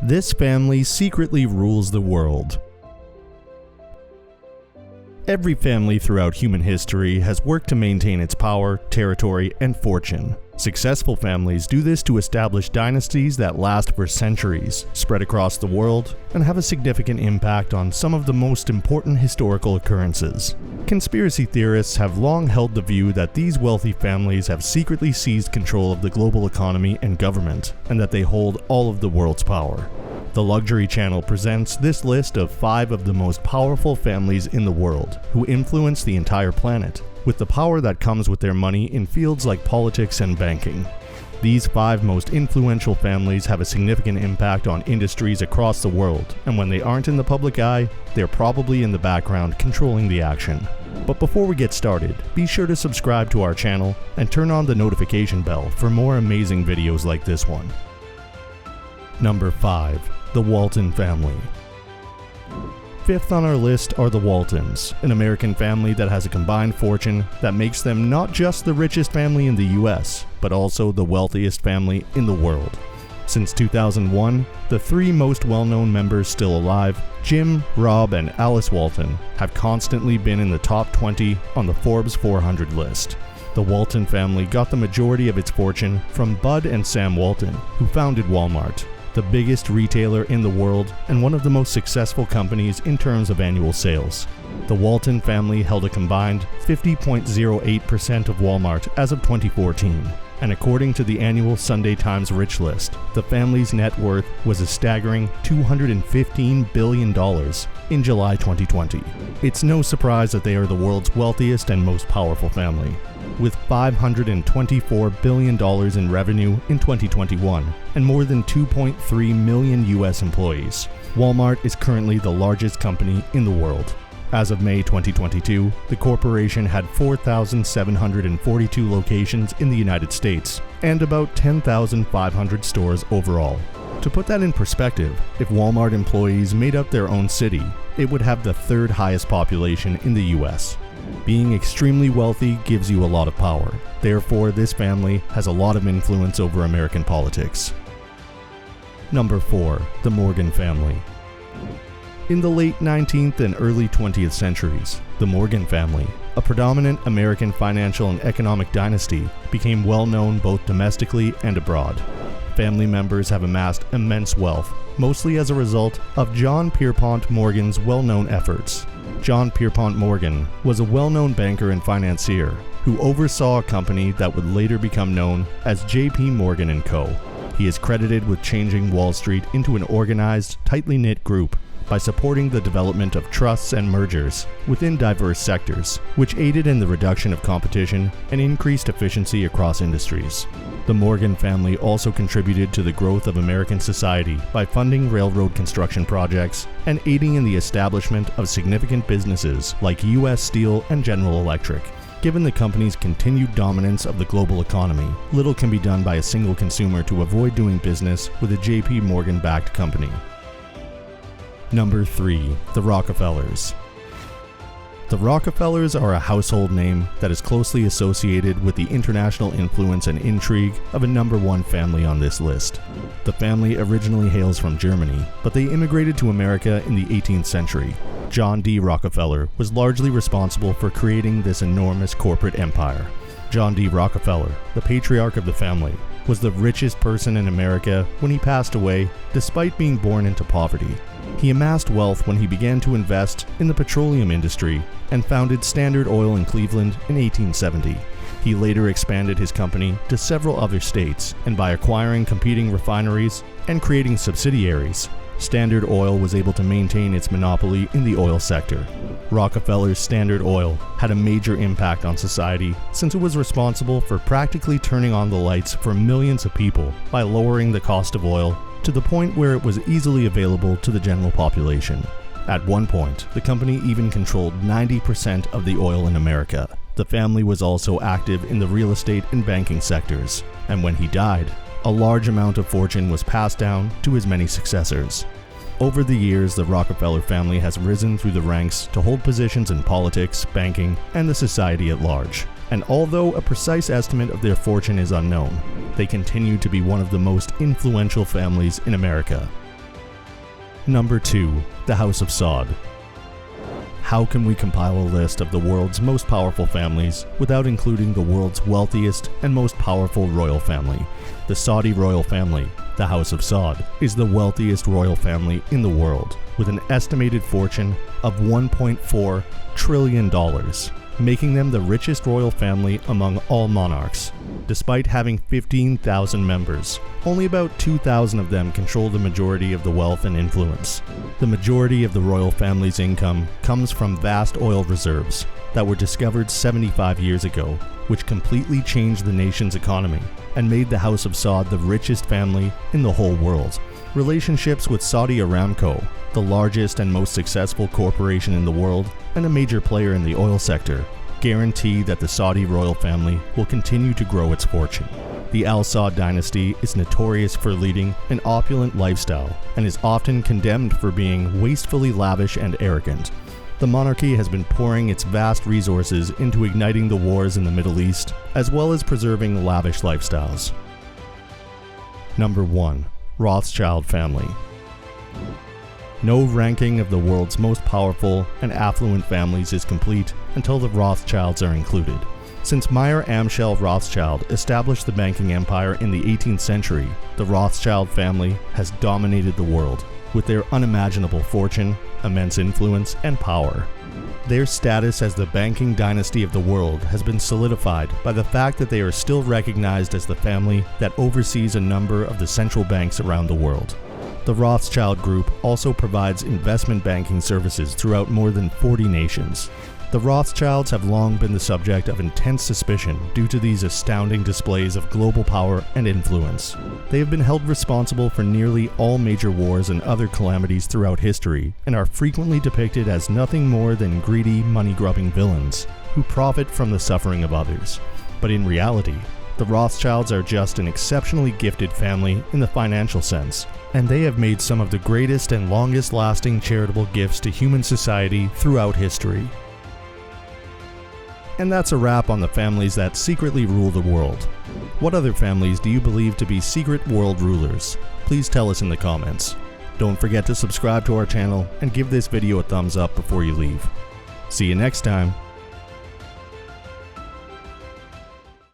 This family secretly rules the world. Every family throughout human history has worked to maintain its power, territory, and fortune. Successful families do this to establish dynasties that last for centuries, spread across the world, and have a significant impact on some of the most important historical occurrences. Conspiracy theorists have long held the view that these wealthy families have secretly seized control of the global economy and government, and that they hold all of the world's power. The Luxury Channel presents this list of 5 of the most powerful families in the world, who influence the entire planet, with the power that comes with their money in fields like politics and banking. These 5 most influential families have a significant impact on industries across the world, and when they aren't in the public eye, they're probably in the background controlling the action. But before we get started, be sure to subscribe to our channel and turn on the notification bell for more amazing videos like this one. Number 5. The Walton Family. Fifth on our list are the Waltons, an American family that has a combined fortune that makes them not just the richest family in the US, but also the wealthiest family in the world. Since 2001, the 3 most well-known members still alive, Jim, Rob, and Alice Walton, have constantly been in the top 20 on the Forbes 400 list. The Walton family got the majority of its fortune from Bud and Sam Walton, who founded Walmart, the biggest retailer in the world and one of the most successful companies in terms of annual sales. The Walton family held a combined 50.08% of Walmart as of 2014, and according to the annual Sunday Times Rich List, the family's net worth was a staggering $215 billion in July 2020. It's no surprise that they are the world's wealthiest and most powerful family, with $524 billion in revenue in 2021 and more than 2.3 million US employees. Walmart is currently the largest company in the world. As of May 2022, the corporation had 4,742 locations in the United States and about 10,500 stores overall. To put that in perspective, if Walmart employees made up their own city, it would have the 3rd highest population in the US. Being extremely wealthy gives you a lot of power. Therefore, this family has a lot of influence over American politics. Number 4. The Morgan Family. In the late 19th and early 20th centuries, the Morgan family, a predominant American financial and economic dynasty, became well known both domestically and abroad. Family members have amassed immense wealth, mostly as a result of John Pierpont Morgan's well-known efforts. John Pierpont Morgan was a well-known banker and financier who oversaw a company that would later become known as J.P. Morgan & Co. He is credited with changing Wall Street into an organized, tightly knit group by supporting the development of trusts and mergers within diverse sectors, which aided in the reduction of competition and increased efficiency across industries. The Morgan family also contributed to the growth of American society by funding railroad construction projects and aiding in the establishment of significant businesses like US Steel and General Electric. Given the company's continued dominance of the global economy, little can be done by a single consumer to avoid doing business with a J.P. Morgan-backed company. Number 3. The Rockefellers. The Rockefellers are a household name that is closely associated with the international influence and intrigue of a number 1 family on this list. The family originally hails from Germany, but they immigrated to America in the 18th century. John D. Rockefeller was largely responsible for creating this enormous corporate empire. John D. Rockefeller, the patriarch of the family, was the richest person in America when he passed away despite being born into poverty. He amassed wealth when he began to invest in the petroleum industry and founded Standard Oil in Cleveland in 1870. He later expanded his company to several other states, and by acquiring competing refineries and creating subsidiaries, Standard Oil was able to maintain its monopoly in the oil sector. Rockefeller's Standard Oil had a major impact on society since it was responsible for practically turning on the lights for millions of people by lowering the cost of oil to the point where it was easily available to the general population. At one point, the company even controlled 90% of the oil in America. The family was also active in the real estate and banking sectors, and when he died, a large amount of fortune was passed down to his many successors. Over the years, the Rockefeller family has risen through the ranks to hold positions in politics, banking, and the society at large. And although a precise estimate of their fortune is unknown, they continue to be one of the most influential families in America. Number 2. The House of Saud. How can we compile a list of the world's most powerful families without including the world's wealthiest and most powerful royal family? The Saudi royal family, the House of Saud, is the wealthiest royal family in the world, with an estimated fortune of $1.4 trillion, making them the richest royal family among all monarchs. Despite having 15,000 members, only about 2,000 of them control the majority of the wealth and influence. The majority of the royal family's income comes from vast oil reserves that were discovered 75 years ago, which completely changed the nation's economy and made the House of Saud the richest family in the whole world. Relationships with Saudi Aramco, the largest and most successful corporation in the world and a major player in the oil sector, guarantee that the Saudi royal family will continue to grow its fortune. The Al Saud dynasty is notorious for leading an opulent lifestyle and is often condemned for being wastefully lavish and arrogant. The monarchy has been pouring its vast resources into igniting the wars in the Middle East, as well as preserving lavish lifestyles. Number 1. Rothschild Family. No ranking of the world's most powerful and affluent families is complete until the Rothschilds are included. Since Meyer Amschel Rothschild established the banking empire in the 18th century, the Rothschild family has dominated the world with their unimaginable fortune, immense influence, and power. Their status as the banking dynasty of the world has been solidified by the fact that they are still recognized as the family that oversees a number of the central banks around the world. The Rothschild Group also provides investment banking services throughout more than 40 nations. The Rothschilds have long been the subject of intense suspicion due to these astounding displays of global power and influence. They have been held responsible for nearly all major wars and other calamities throughout history, and are frequently depicted as nothing more than greedy, money-grubbing villains who profit from the suffering of others. But in reality, the Rothschilds are just an exceptionally gifted family in the financial sense, and they have made some of the greatest and longest-lasting charitable gifts to human society throughout history. And that's a wrap on the families that secretly rule the world. What other families do you believe to be secret world rulers? Please tell us in the comments. Don't forget to subscribe to our channel and give this video a thumbs up before you leave. See you next time.